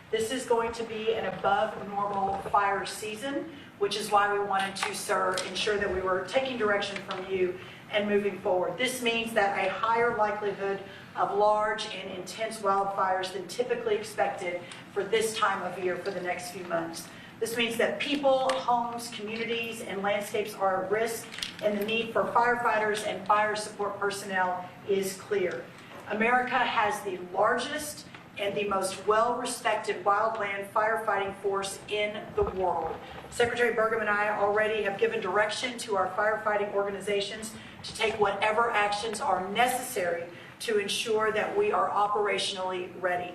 This is going to be an above normal fire season, which is why we wanted to, sir, ensure that we were taking direction from you and moving forward. This means that a higher likelihood of large and intense wildfires than typically expected for this time of year for the next few months. This means that people, homes, communities, and landscapes are at risk, and the need for firefighters and fire support personnel is clear. America has the largest and the most well-respected wildland firefighting force in the world. Secretary Burgum and I already have given direction to our firefighting organizations to take whatever actions are necessary to ensure that we are operationally ready.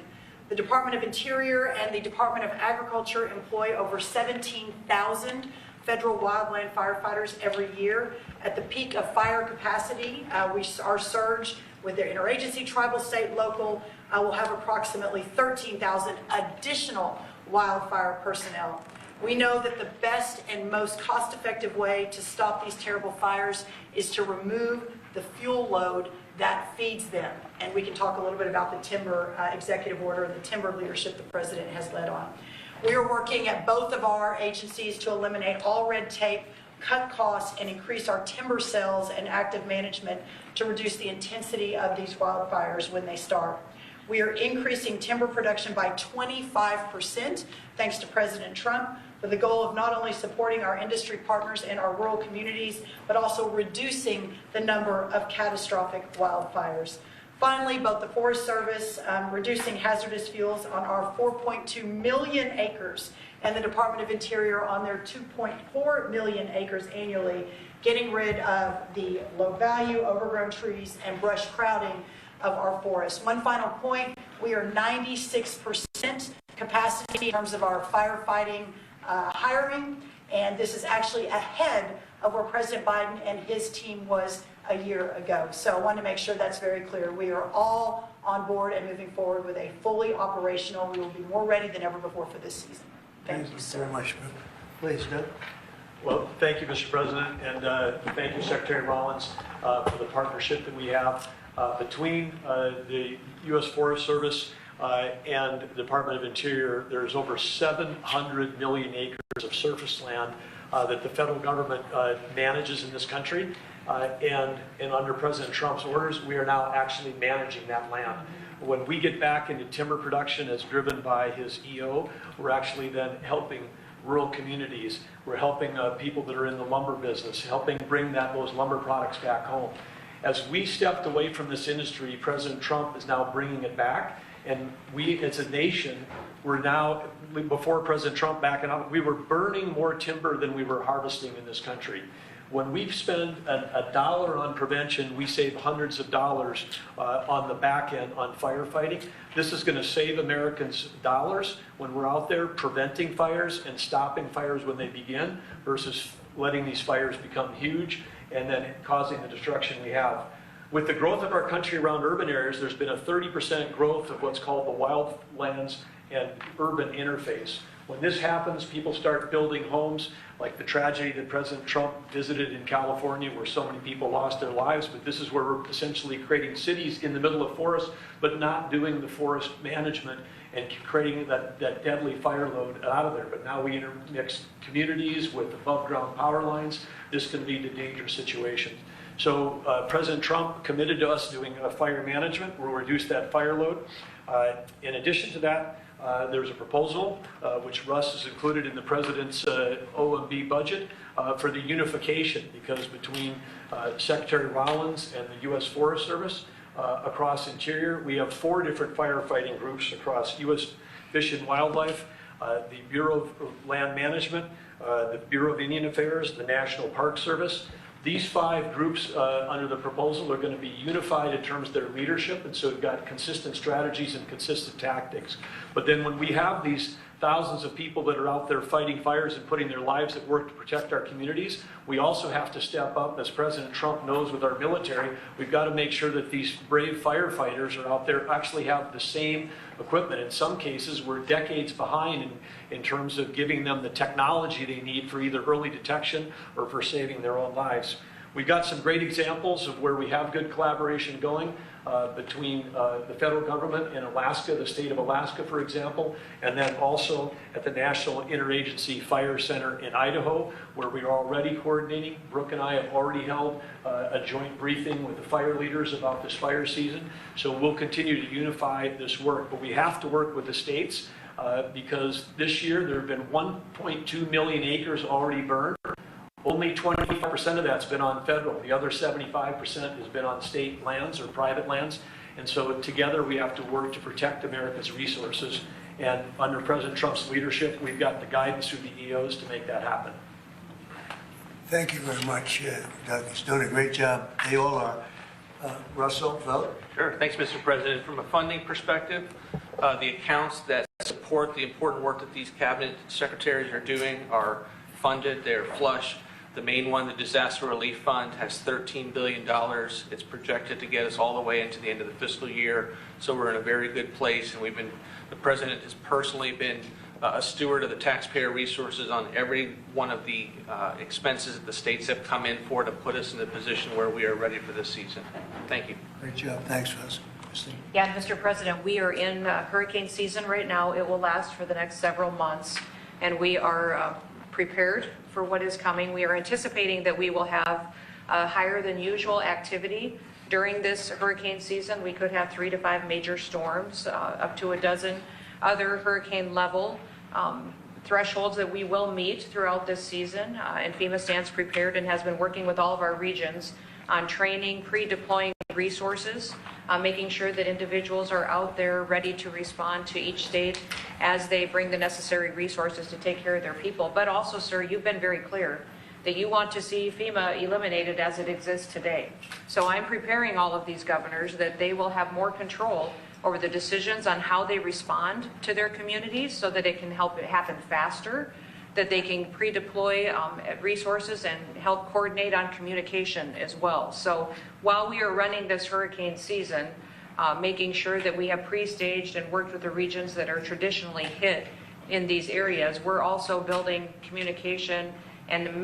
The Department of Interior and the Department of Agriculture employ over 17,000 federal wildland firefighters every year. At the peak of fire capacity, our surge with their interagency, tribal, state, local, will have approximately 13,000 additional wildfire personnel. We know that the best and most cost-effective way to stop these terrible fires is to remove the fuel load that feeds them. And we can talk a little bit about the timber executive order and the timber leadership the president has led on. We are working at both of our agencies to eliminate all red tape, cut costs, and increase our timber sales and active management to reduce the intensity of these wildfires when they start. We are increasing timber production by 25% thanks to President Trump, with the goal of not only supporting our industry partners and our rural communities, but also reducing the number of catastrophic wildfires. Finally, both the Forest Service reducing hazardous fuels on our 4.2 million acres and the Department of Interior on their 2.4 million acres annually, getting rid of the low value, overgrown trees, and brush crowding of our forests. One final point, we are 96% capacity in terms of our firefighting hiring, and this is actually ahead of where President Biden and his team was a year ago. So I want to make sure that's very clear. We are all on board and moving forward with a fully operational. We will be more ready than ever before for this season. Thank you very much. Please, Doug. Well, thank you, Mr. President, and thank you, Secretary Rollins, for the partnership that we have between the U.S. Forest Service and the Department of Interior. There's over 700 million acres of surface land that the federal government manages in this country. And under President Trump's orders, we are now actually managing that land. When we get back into timber production as driven by his EO, we're actually then helping rural communities. We're helping people that are in the lumber business, helping bring those lumber products back home. As we stepped away from this industry, President Trump is now bringing it back. And we, as a nation, we're now, before President Trump backing up, we were burning more timber than we were harvesting in this country. When we spend a dollar on prevention, we save hundreds of dollars on the back end on firefighting. This is going to save Americans dollars when we're out there preventing fires and stopping fires when they begin versus letting these fires become huge and then causing the destruction we have. With the growth of our country around urban areas, there's been a 30% growth of what's called the wildlands and urban interface. When this happens, people start building homes, like the tragedy that President Trump visited in California where so many people lost their lives, but this is where we're essentially creating cities in the middle of forests, but not doing the forest management and creating that deadly fire load out of there. But now we intermix communities with above ground power lines. This can lead to dangerous situations. So President Trump committed to us doing fire management. We'll reduce that fire load. In addition to that, there's a proposal, which Russ has included in the President's OMB budget, for the unification, because between Secretary Rollins and the U.S. Forest Service across Interior, we have 4 different firefighting groups across U.S. Fish and Wildlife, the Bureau of Land Management, the Bureau of Indian Affairs, the National Park Service. These 5 groups under the proposal are going to be unified in terms of their leadership, and so we've got consistent strategies and consistent tactics. But then when we have these thousands of people that are out there fighting fires and putting their lives at work to protect our communities, we also have to step up, as President Trump knows, with our military. We've got to make sure that these brave firefighters are out there actually have the same equipment. In some cases, we're decades behind in terms of giving them the technology they need for either early detection or for saving their own lives. We've got some great examples of where we have good collaboration going. between the federal government and Alaska, the state of Alaska, for example, and then also at the National Interagency Fire Center in Idaho, where we are already coordinating. Brooke and I have already held a joint briefing with the fire leaders about this fire season. So we'll continue to unify this work, but we have to work with the states because this year there have been 1.2 million acres already burned. Only 25% of that's been on federal. The other 75% has been on state lands or private lands. And so together we have to work to protect America's resources. And under President Trump's leadership, we've got the guidance through the EOs to make that happen. Thank you very much, Doug. He's doing a great job. They all are. Russell, vote. Sure. Thanks, Mr. President. From a funding perspective, the accounts that support the important work that these cabinet secretaries are doing are funded. They're flush. The main one, the Disaster Relief Fund, has $13 billion. It's projected to get us all the way into the end of the fiscal year. So we're in a very good place, and the President has personally been a steward of the taxpayer resources on every one of the expenses that the states have come in for to put us in the position where we are ready for this season. Thank you. Great job. Thanks, Russell. Christine. Yeah, Mr. President, we are in hurricane season right now. It will last for the next several months, and we are prepared for what is coming. We are anticipating that we will have higher than usual activity during this hurricane season. We could have 3 to 5 major storms, up to a dozen other hurricane level thresholds that we will meet throughout this season. And FEMA stands prepared and has been working with all of our regions on training, pre-deploying resources, making sure that individuals are out there ready to respond to each state as they bring the necessary resources to take care of their people. But also, sir, you've been very clear that you want to see FEMA eliminated as it exists today. So I'm preparing all of these governors that they will have more control over the decisions on how they respond to their communities so that it can help it happen faster, that they can pre-deploy resources and help coordinate on communication as well. So while we are running this hurricane season, making sure that we have pre-staged and worked with the regions that are traditionally hit in these areas, we're also building communication and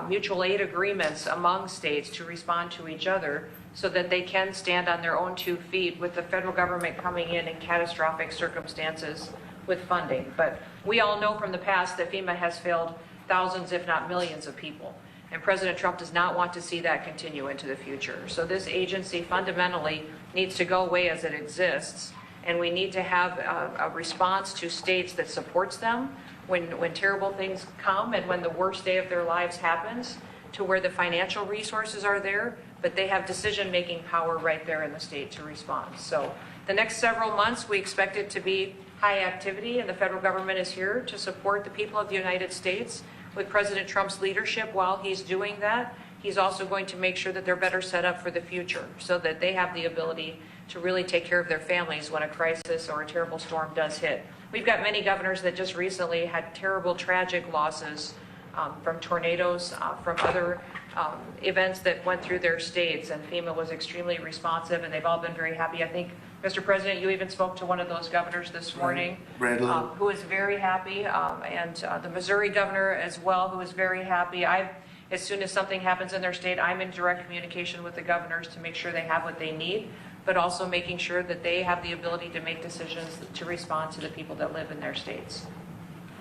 mutual aid agreements among states to respond to each other so that they can stand on their own 2 feet with the federal government coming in catastrophic circumstances with funding. But we all know from the past that FEMA has failed thousands, if not millions of people. And President Trump does not want to see that continue into the future. So this agency fundamentally needs to go away as it exists. And we need to have a response to states that supports them when terrible things come and when the worst day of their lives happens, to where the financial resources are there, but they have decision-making power right there in the state to respond. So the next several months, we expect it to be high activity, and the federal government is here to support the people of the United States with President Trump's leadership. While he's doing that, he's also going to make sure that they're better set up for the future so that they have the ability to really take care of their families when a crisis or a terrible storm does hit. We've got many governors that just recently had terrible, tragic losses from tornadoes, from other events that went through their states, and FEMA was extremely responsive, and they've all been very happy. I think, Mr. President, you even spoke to one of those governors this morning, who is very happy, and the Missouri governor as well, who is very happy. As soon as something happens in their state, I'm in direct communication with the governors to make sure they have what they need, but also making sure that they have the ability to make decisions to respond to the people that live in their states.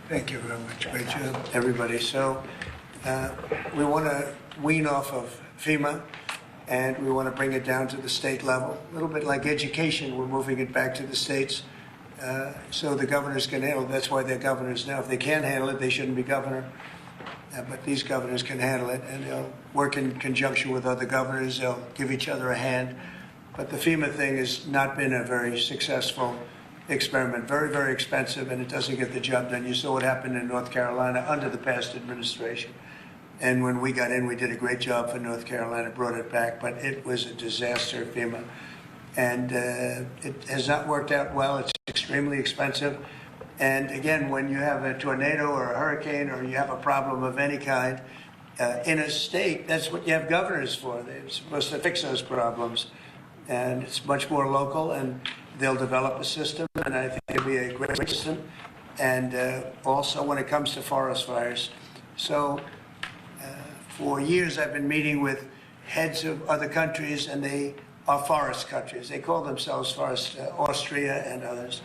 Thank you very much. Great job, everybody. So we want to wean off of FEMA, and we want to bring it down to the state level. A little bit like education, we're moving it back to the states so the governors can handle it. That's why they're governors now. If they can't handle it, they shouldn't be governor. But these governors can handle it, and they'll work in conjunction with other governors. They'll give each other a hand. But the FEMA thing has not been a very successful experiment. Very, very expensive, and it doesn't get the job done. You saw what happened in North Carolina under the past administration. And when we got in, we did a great job for North Carolina, brought it back, but it was a disaster, FEMA. And it has not worked out well. It's extremely expensive. And again, when you have a tornado or a hurricane or you have a problem of any kind in a state, that's what you have governors for. They're supposed to fix those problems. And it's much more local, and they'll develop a system, and I think it'll be a great system. And also when it comes to forest fires. So for years I've been meeting with heads of other countries, and they are forest countries. They call themselves forest, Austria and others.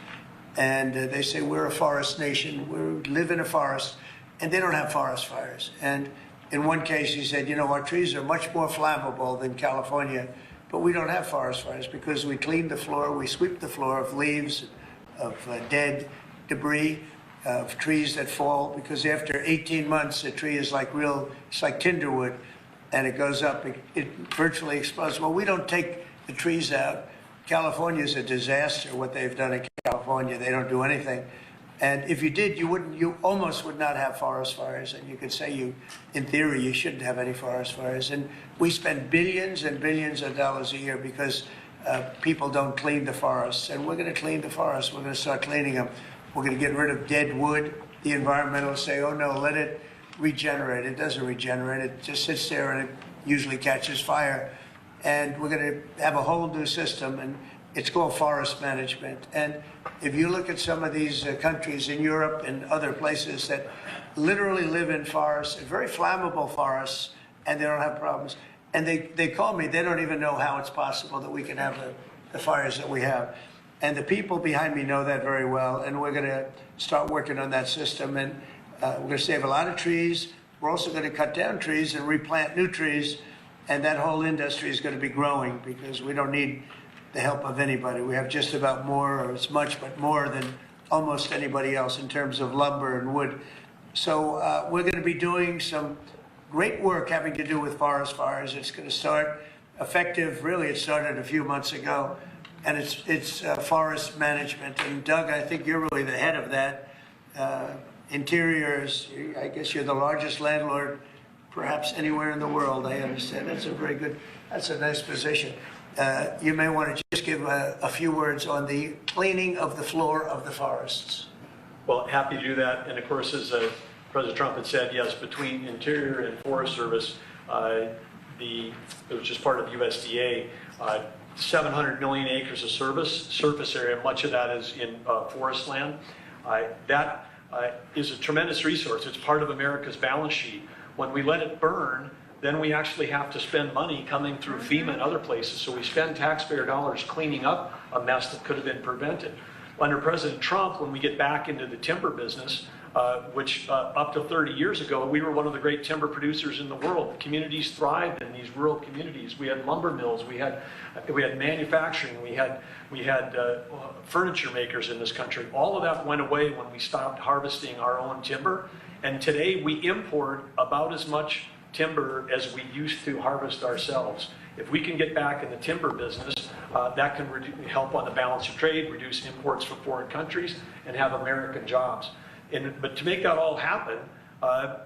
And they say we're a forest nation, we live in a forest, and they don't have forest fires. And in one case, he said, you know, our trees are much more flammable than California, but we don't have forest fires because we clean the floor, we sweep the floor of leaves, of dead debris, of trees that fall, because after 18 months, the tree is like it's like tinder wood, and it goes up, it virtually explodes. Well, we don't take the trees out. California is a disaster, what they've done in California. They don't do anything. And if you did, you almost would not have forest fires. And you could say in theory, you shouldn't have any forest fires. And we spend billions and billions of dollars a year because people don't clean the forests. And we're going to clean the forests. We're going to start cleaning them. We're going to get rid of dead wood. The environmentalists say, oh no, let it regenerate. It doesn't regenerate. It just sits there and it usually catches fire. And we're going to have a whole new system, and it's called forest management. And if you look at some of these countries in Europe and other places that literally live in forests, very flammable forests, and they don't have problems. And they call me, they don't even know how it's possible that we can have the fires that we have. And the people behind me know that very well, and we're going to start working on that system. And we're going to save a lot of trees. We're also going to cut down trees and replant new trees. And that whole industry is going to be growing because we don't need the help of anybody. We have just about more, or as much, but more than almost anybody else in terms of lumber and wood. So we're going to be doing some great work having to do with forest fires. It's going to start effective, really it started a few months ago, and it's forest management. And Doug, I think you're really the head of that. Interiors, I guess you're the largest landlord perhaps anywhere in the world, I understand. That's a nice position. You may want to just give a few words on the cleaning of the floor of the forests. Well, happy to do that. And of course, as President Trump had said, yes, between Interior and Forest Service, it was just part of USDA, 700 million acres of surface area, much of that is in forest land. That is a tremendous resource. It's part of America's balance sheet. When we let it burn, then we actually have to spend money coming through FEMA and other places. So we spend taxpayer dollars cleaning up a mess that could have been prevented. Under President Trump, when we get back into the timber business, which up to 30 years ago, we were one of the great timber producers in the world. Communities thrived in these rural communities. We had lumber mills, we had manufacturing, we had furniture makers in this country. All of that went away when we stopped harvesting our own timber. And today we import about as much timber as we used to harvest ourselves. If we can get back in the timber business, that can help on the balance of trade, reduce imports from foreign countries, and have American jobs. But to make that all happen,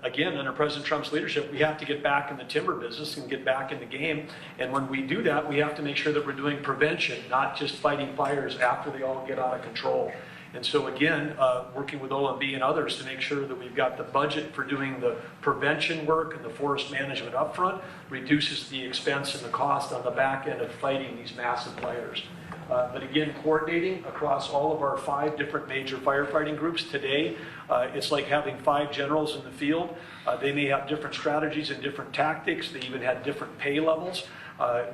again, under President Trump's leadership, we have to get back in the timber business and get back in the game. And when we do that, we have to make sure that we're doing prevention, not just fighting fires after they all get out of control. And so again, working with OMB and others to make sure that we've got the budget for doing the prevention work and the forest management upfront, reduces the expense and the cost on the back end of fighting these massive fires. But again, coordinating across all of our 5 different major firefighting groups today, it's like having 5 generals in the field. They may have different strategies and different tactics. They even had different pay levels.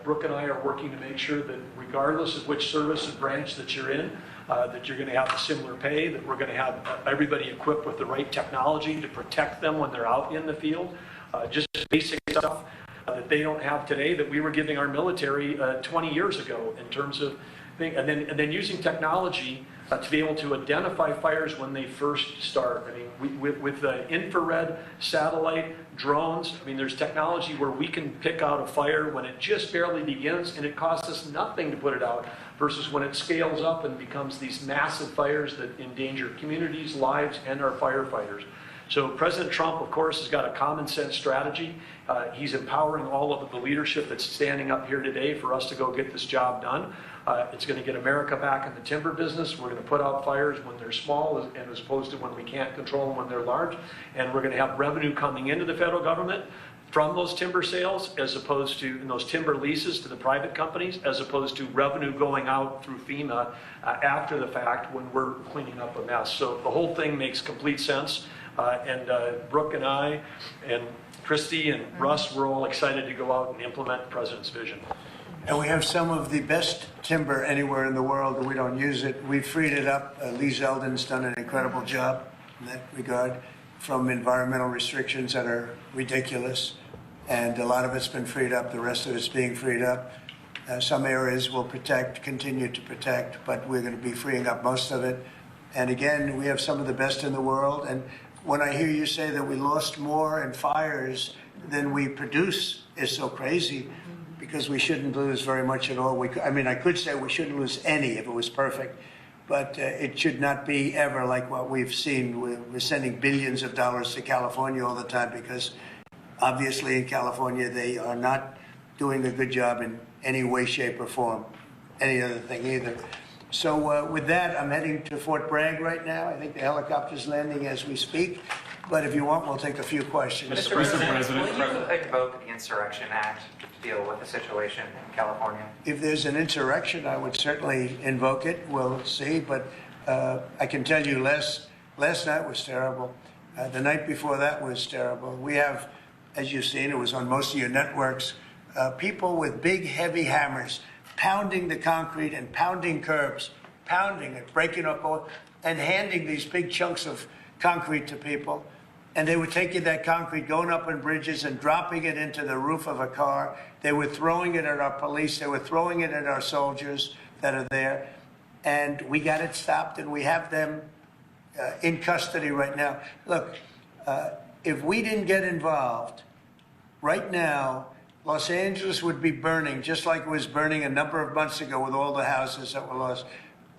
Brooke and I are working to make sure that regardless of which service and branch that you're in, that you're going to have a similar pay, that we're going to have everybody equipped with the right technology to protect them when they're out in the field. Just basic stuff that they don't have today that we were giving our military 20 years ago in terms of thing. And then using technology to be able to identify fires when they first start. I mean, with the infrared, satellite, drones, I mean, there's technology where we can pick out a fire when it just barely begins and it costs us nothing to put it out, versus when it scales up and becomes these massive fires that endanger communities, lives, and our firefighters. So President Trump, of course, has got a common sense strategy. He's empowering all of the leadership that's standing up here today for us to go get this job done. It's going to get America back in the timber business. We're going to put out fires when they're small, and as opposed to when we can't control them when they're large. And we're going to have revenue coming into the federal government from those timber sales, as opposed to in those timber leases to the private companies, as opposed to revenue going out through FEMA after the fact when we're cleaning up a mess. So the whole thing makes complete sense. Brooke and I and Christy and Russ, we're all excited to go out and implement the President's vision. And we have some of the best timber anywhere in the world, and we don't use it. We've freed it up. Lee Zeldin's done an incredible job in that regard, from environmental restrictions that are ridiculous. And a lot of it's been freed up. The rest of it's being freed up. Some areas will continue to protect, but we're going to be freeing up most of it. And again, we have some of the best in the world. And when I hear you say that we lost more in fires than we produce, is so crazy, because we shouldn't lose very much at all. I could say we shouldn't lose any if it was perfect, but it should not be ever like what we've seen. We're sending billions of dollars to California all the time, because obviously in California they are not doing a good job in any way, shape, or form, any other thing either. So with that, I'm heading to Fort Bragg right now. I think the helicopter's landing as we speak. But if you want, we'll take a few questions. Mr. President, will you invoke the Insurrection Act to deal with the situation in California? If there's an insurrection, I would certainly invoke it. We'll see. But I can tell you, last night was terrible. The night before that was terrible. We have, as you've seen, it was on most of your networks, people with big, heavy hammers pounding the concrete and pounding curbs, pounding it, breaking up, and handing these big chunks of concrete to people. And they were taking that concrete, going up on bridges and dropping it into the roof of a car. They were throwing it at our police. They were throwing it at our soldiers that are there. And we got it stopped, and we have them in custody right now. Look, if we didn't get involved, right now, Los Angeles would be burning, just like it was burning a number of months ago with all the houses that were lost.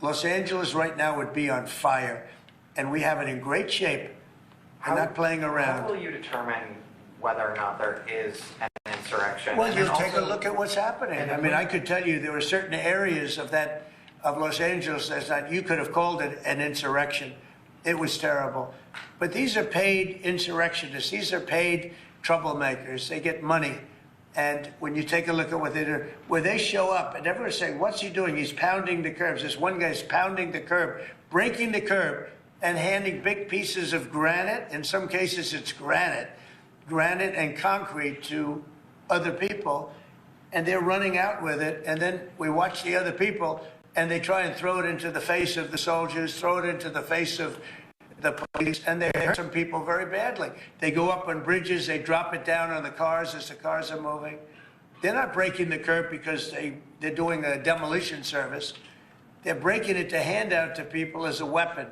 Los Angeles right now would be on fire, and we have it in great shape. I'm not playing around. How will you determine whether or not there is an insurrection? Well, you'll take a look at what's happening. I mean, I could tell you there were certain areas of Los Angeles that you could have called it an insurrection. It was terrible. But these are paid insurrectionists. These are paid troublemakers. They get money. And when you take a look at what they do, where they show up and everyone's saying, what's he doing? He's pounding the curbs. This one guy's pounding the curb, breaking the curb, and handing big pieces of granite. In some cases, it's granite and concrete to other people. And they're running out with it. And then we watch the other people, and they try and throw it into the face of the soldiers, throw it into the face of the police, and they hurt some people very badly. They go up on bridges, they drop it down on the cars as the cars are moving. They're not breaking the curb because they're doing a demolition service. They're breaking it to hand out to people as a weapon.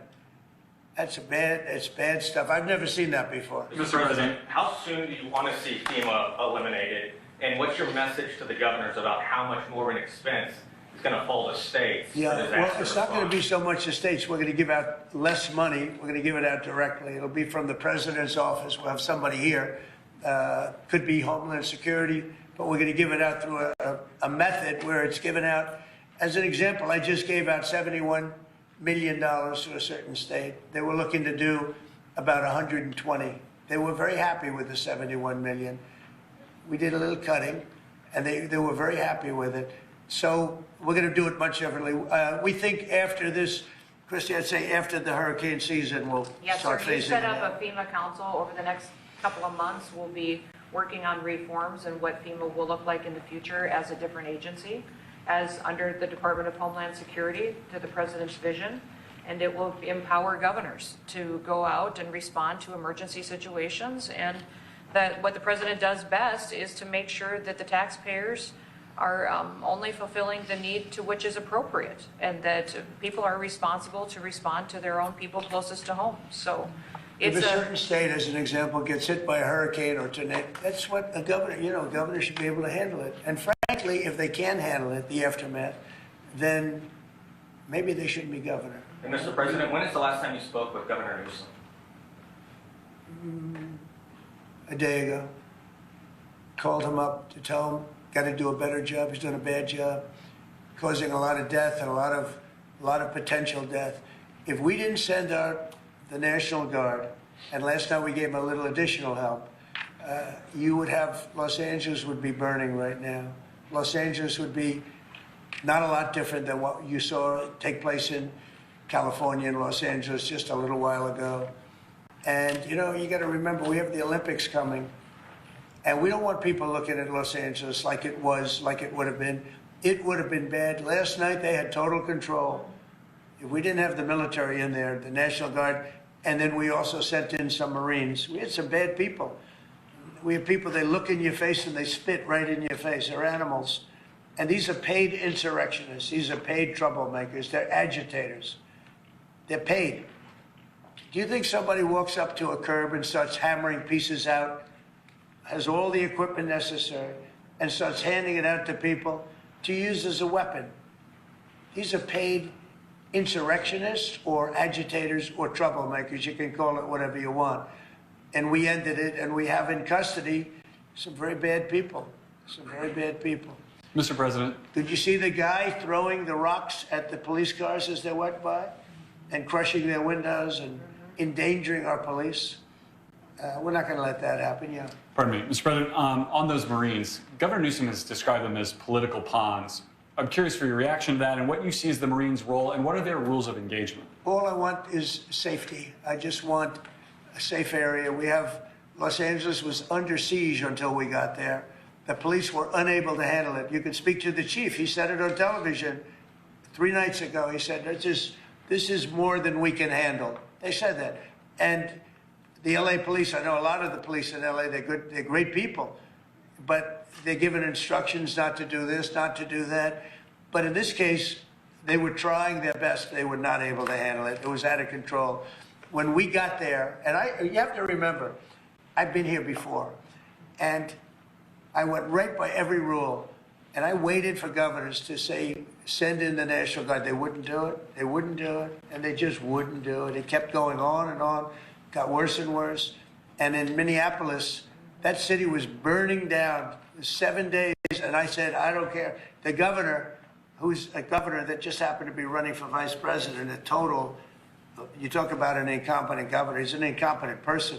It's bad stuff. I've never seen that before. Mr. President, how soon do you want to see FEMA eliminated? And what's your message to the governors about how much more of an expense it's going to fall to states? Yeah, well, it's not going to be so much the states. We're going to give out less money. We're going to give it out directly. It'll be from the president's office. We'll have somebody here. Could be Homeland Security, but we're going to give it out through a method where it's given out. As an example, I just gave out $71 million to a certain state. They were looking to do about 120. They were very happy with the 71 million. We did a little cutting, and they were very happy with it. So we're going to do it much differently. We think after this, Christy, I'd say after the hurricane season, we'll start phasing it out. Yes, sir. You set up a FEMA council over the next couple of months. We'll be working on reforms and what FEMA will look like in the future as a different agency, as under the Department of Homeland Security to the president's vision. And it will empower governors to go out and respond to emergency situations. And that what the president does best is to make sure that the taxpayers are only fulfilling the need to which is appropriate, and that people are responsible to respond to their own people closest to home. So if a certain state, as an example, gets hit by a hurricane or tornado, that's what a governor should be able to handle it. And frankly, if they can handle it, the aftermath, then maybe they shouldn't be governor. And Mr. President, when is the last time you spoke with Governor Newsom? A day ago. Called him up to tell him, got to do a better job. He's doing a bad job, causing a lot of death and a lot of potential death. If we didn't send out the National Guard, and last night we gave him a little additional help, you would have, Los Angeles would be burning right now. Los Angeles would be not a lot different than what you saw take place in California and Los Angeles just a little while ago. And, you got to remember, we have the Olympics coming. And we don't want people looking at Los Angeles like it would have been. it would have been bad. Last night, they had total control. If we didn't have the military in there, the National Guard, and then we also sent in some Marines, we had some bad people. We have people, they look in your face and they spit right in your face. They're animals. And these are paid insurrectionists. These are paid troublemakers. They're agitators. They're paid. Do you think somebody walks up to a curb and starts hammering pieces out, has all the equipment necessary, and starts handing it out to people to use as a weapon? These are paid insurrectionists or agitators or troublemakers. You can call it whatever you want. And we ended it, and we have in custody some very bad people. Some very bad people. Mr. President. Did you see the guy throwing the rocks at the police cars as they went by and crushing their windows and endangering our police? We're not going to let that happen, yeah. Pardon me, Mr. President, on those Marines, Governor Newsom has described them as political pawns. I'm curious for your reaction to that and what you see as the Marines' role and what are their rules of engagement? All I want is safety. I just want a safe area. We have, Los Angeles was under siege until we got there. The police were unable to handle it. You can speak to the chief. He said it on television 3 nights ago. He said, this is more than we can handle. They said that. And the LA police, I know a lot of the police in LA, they're good, they're great people, but they're given instructions not to do this, not to do that. But in this case, they were trying their best. They were not able to handle it. It was out of control. When we got there, and you have to remember, I've been here before, and I went right by every rule, and I waited for governors to say, send in the National Guard. They wouldn't do it. They wouldn't do it, and they just wouldn't do it. It kept going on and on, got worse and worse. And in Minneapolis, that city was burning down 7 days, and I said, I don't care. The governor, who's a governor that just happened to be running for vice president, a total, you talk about an incompetent governor, he's an incompetent person.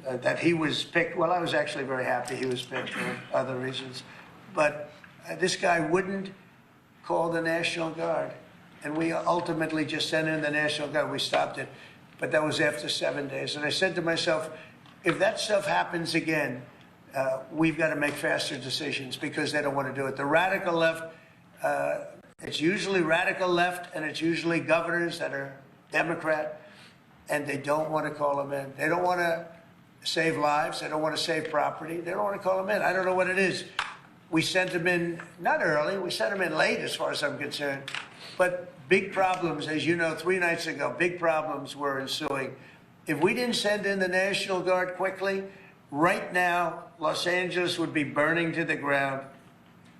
That he was picked, well, I was actually very happy he was picked for other reasons. But this guy wouldn't call the National Guard. And we ultimately just sent in the National Guard. We stopped it. But that was after 7 days. And I said to myself, if that stuff happens again, we've got to make faster decisions because they don't want to do it. The radical left, it's usually radical left, and it's usually governors that are Democrat, and they don't want to call them in. They don't want to save lives. They don't want to save property. They don't want to call them in. I don't know what it is. We sent them in, not early, we sent them in late as far as I'm concerned. But big problems, as you know, 3 nights ago, big problems were ensuing. If we didn't send in the National Guard quickly, right now, Los Angeles would be burning to the ground.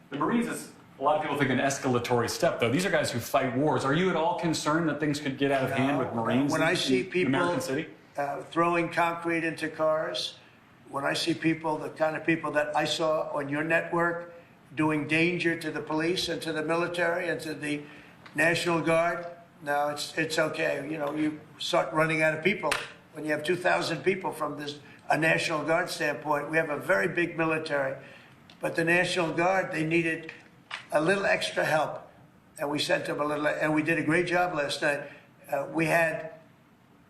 The Marines is, a lot of people think, an escalatory step, though. These are guys who fight wars. Are you at all concerned that things could get out of hand with Marines when I see people American City? Throwing concrete into cars, when I see people, the kind of people that I saw on your network doing danger to the police and to the military and to the National Guard, no, it's okay. You know, you start running out of people. When you have 2,000 people from a National Guard standpoint, we have a very big military. But the National Guard, they needed a little extra help. And we sent them a little, and we did a great job last night. We had,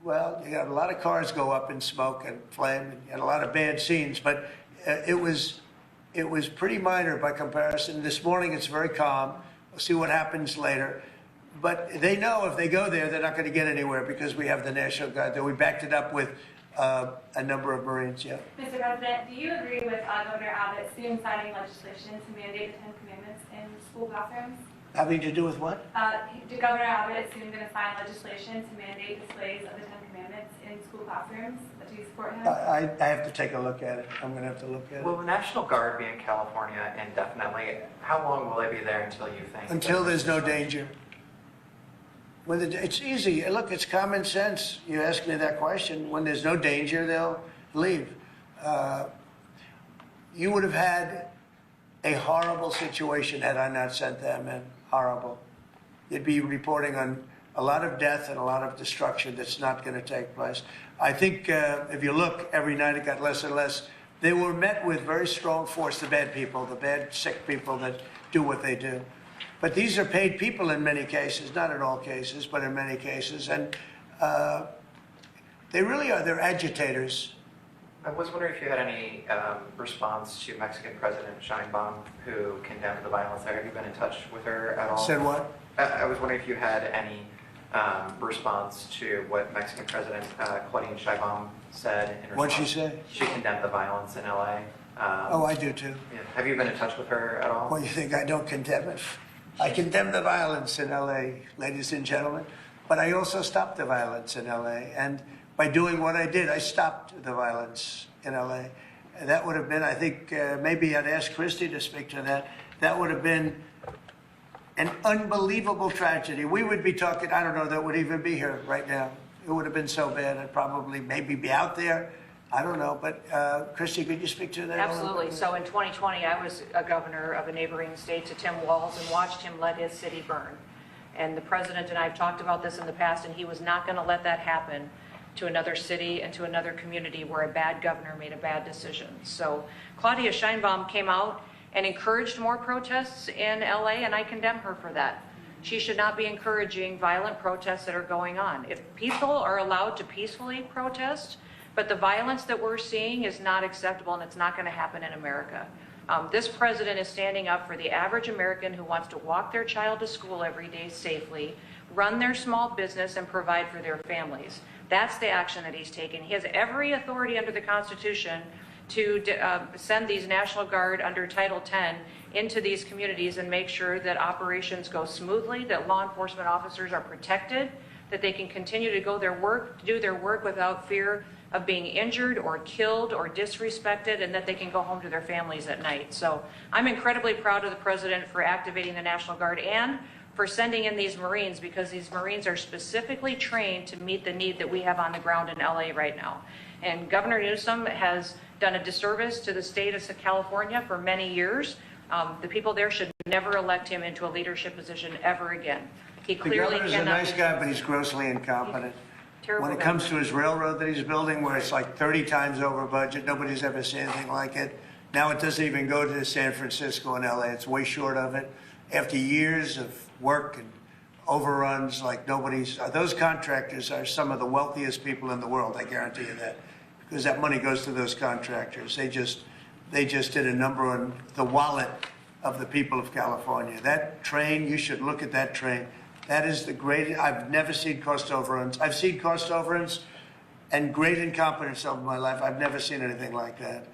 well, you had a lot of cars go up in smoke and flame and a lot of bad scenes, but it was pretty minor by comparison. This morning it's very calm. We'll see what happens later. But they know if they go there, they're not going to get anywhere because we have the National Guard there. We backed it up with a number of Marines, yeah. Mr. President, do you agree with Governor Abbott soon signing legislation to mandate the 10 Commandments in school classrooms? Having to do with what? Governor Abbott is soon going to sign legislation to mandate displays of the 10 Commandments in school classrooms. Do you support him? I have to take a look at it. I'm going to have to look at it. Will the National Guard be in California indefinitely? How long will they be there until you think? Until there's no danger. It's easy. Look, it's common sense. You ask me that question. When there's no danger, they'll leave. You would have had a horrible situation had I not sent them in. Horrible. You'd be reporting on a lot of death and a lot of destruction that's not going to take place. I think if you look, every night it got less and less. They were met with very strong force, the bad people, the bad, sick people that do what they do. But these are paid people in many cases, not in all cases, but in many cases. And they really are, they're agitators. I was wondering if you had any response to Mexican President Sheinbaum, who condemned the violence there. Have you been in touch with her at all? Said what? I was wondering if you had any response to what Mexican President Claudine Sheinbaum said in response. What'd she say? She condemned the violence in LA. Oh, I do too. Yeah. Have you been in touch with her at all? Well, you think I don't condemn it? I condemn the violence in LA, ladies and gentlemen, but I also stopped the violence in LA. And by doing what I did, I stopped the violence in LA. And that would have been, I think, maybe I'd ask Christy to speak to that. That would have been an unbelievable tragedy. We would be talking, I don't know that would even be here right now. It would have been so bad. I'd probably maybe be out there. I don't know, but Christy, could you speak to that? Absolutely. So in 2020, I was a governor of a neighboring state to Tim Walz and watched him let his city burn. And the president and I have talked about this in the past, and he was not going to let that happen to another city and to another community where a bad governor made a bad decision. So Claudia Sheinbaum came out and encouraged more protests in LA, and I condemn her for that. She should not be encouraging violent protests that are going on. If people are allowed to peacefully protest, but the violence that we're seeing is not acceptable, and it's not going to happen in America. This president is standing up for the average American who wants to walk their child to school every day safely, run their small business, and provide for their families. That's the action that he's taken. He has every authority under the Constitution to send these National Guard under Title 10 into these communities and make sure that operations go smoothly, that law enforcement officers are protected, that they can continue to do their work without fear of being injured or killed or disrespected, and that they can go home to their families at night. So I'm incredibly proud of the president for activating the National Guard and for sending in these Marines, because these Marines are specifically trained to meet the need that we have on the ground in LA right now. And Governor Newsom has done a disservice to the state of California for many years. The people there should never elect him into a leadership position ever again. He The clearly governor's a nice guy, but he's grossly incompetent. Terrible When it guy. comes to his railroad that he's building, where it's like 30 times over budget, nobody's ever seen anything like it. Now it doesn't even go to San Francisco and LA. It's way short of it. After years of work and overruns like nobody's, those contractors are some of the wealthiest people in the world, I guarantee you that, because that money goes to those contractors. They just did a number on the wallet of the people of California. That train, you should look at that train. That is the greatest. I've never seen cost overruns. I've seen cost overruns and great incompetence over my life. I've never seen anything like that.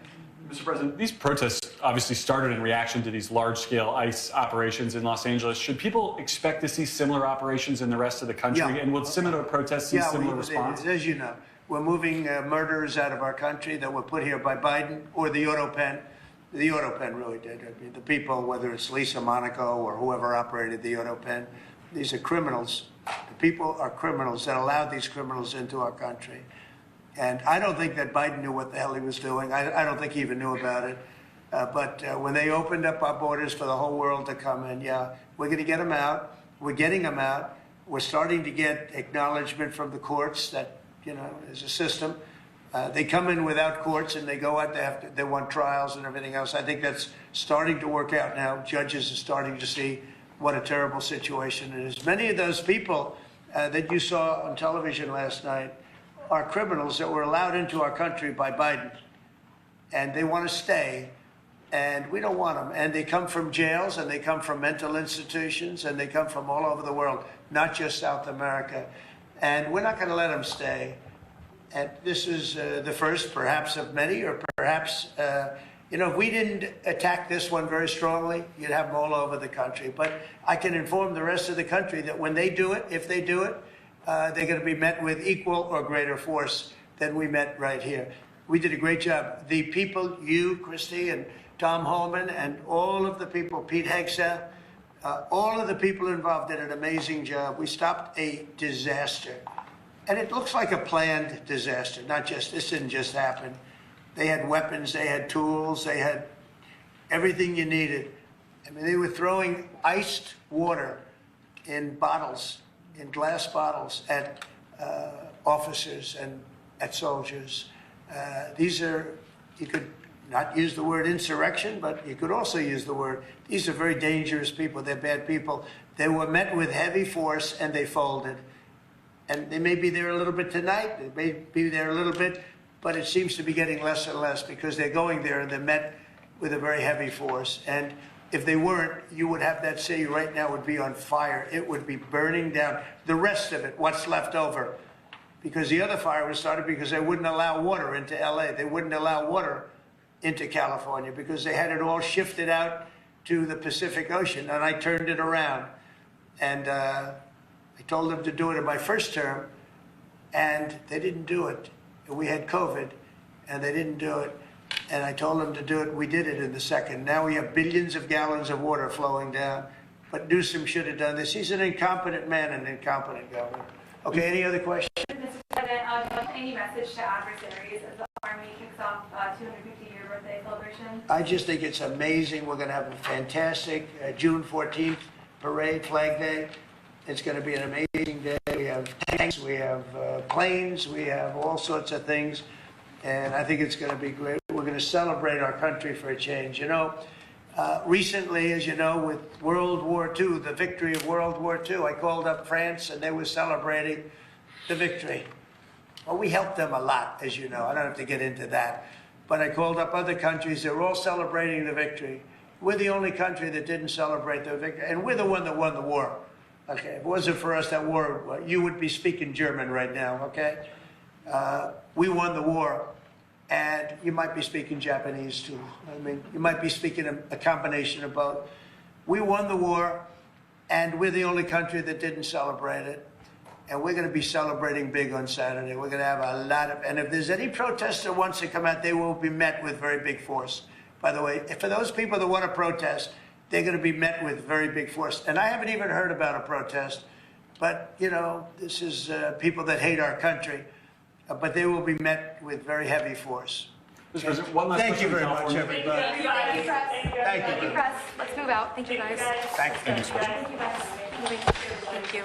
Mr. President, these protests obviously started in reaction to these large-scale ICE operations in Los Angeles. Should people expect to see similar operations in the rest of the country? Yeah. And will similar protests see similar response? As you know, we're moving murderers out of our country that were put here by Biden or the auto pen. The auto pen really did. I mean, the people, whether it's Lisa Monaco or whoever operated the auto pen, these are criminals. The people are criminals that allowed these criminals into our country. And I don't think that Biden knew what the hell he was doing. I don't think he even knew about it. But when they opened up our borders for the whole world to come in, yeah, we're going to get them out. We're getting them out. We're starting to get acknowledgement from the courts that, you know, there's a system. They come in without courts and they go out, they want trials and everything else. I think that's starting to work out now. Judges are starting to see what a terrible situation it is. Many of those people that you saw on television last night are criminals that were allowed into our country by Biden. And they want to stay, and we don't want them. And they come from jails, and they come from mental institutions, and they come from all over the world, not just South America. And we're not going to let them stay. And this is the first, perhaps, of many, or perhaps, you know, if we didn't attack this one very strongly, you'd have them all over the country. But I can inform the rest of the country that when they do it, if they do it, they're going to be met with equal or greater force than we met right here. We did a great job. The people, you, Christy, and Tom Holman, and all of the people, Pete Hegseth, all of the people involved did an amazing job. We stopped a disaster. And it looks like a planned disaster, not just, this didn't just happen. They had weapons, they had tools, they had everything you needed. I mean, they were throwing iced water in bottles, in glass bottles, at officers and at soldiers. These are, you could not use the word insurrection, but you could also use the word, these are very dangerous people, they're bad people. They were met with heavy force and they folded. And they may be there a little bit tonight, they may be there a little bit but it seems to be getting less and less because they're going there and they're met with a very heavy force. And if they weren't, you would have that city right now would be on fire. It would be burning down. The rest of it, what's left over, because the other fire was started because they wouldn't allow water into LA. They wouldn't allow water into California because they had it all shifted out to the Pacific Ocean, and I turned it around. And I told them to do it in my first term, and they didn't do it. We had COVID, and they didn't do it. And I told them to do it. We did it in the second. Now we have billions of gallons of water flowing down. But Newsom should have done this. He's an incompetent man and an incompetent governor. Okay, any other questions? Mr. President, do you have any message to adversaries as the Army kicks off 250-year birthday celebration? I just think it's amazing. We're going to have a fantastic June 14th parade, Flag Day. It's going to be an amazing day. We have tanks, we have planes, we have all sorts of things. And I think it's going to be great. We're going to celebrate our country for a change. You know, recently, as you know, with World War II, the victory of World War II, I called up France and they were celebrating the victory. Well, we helped them a lot, as you know. I don't have to get into that. But I called up other countries. They're all celebrating the victory. We're the only country that didn't celebrate the victory. And we're the one that won the war. Okay, if it wasn't for us, that war, you would be speaking German right now, okay? We won the war, and you might be speaking Japanese too. I mean, you might be speaking a combination of both. We won the war, and we're the only country that didn't celebrate it. And we're going to be celebrating big on Saturday. We're going to have a lot of, and if there's any protester who wants to come out, they will be met with very big force. By the way, for those people that want to protest, they're going to be met with very big force. And I haven't even heard about a protest, but, you know, this is people that hate our country. But they will be met with very heavy force. Mr. President, one last Thank you question very from much, California. everybody. Thank you, press. Thank you. Thank you, press. Let's move out. Thank you, guys. Thank you. Thank you, guys. Thank you.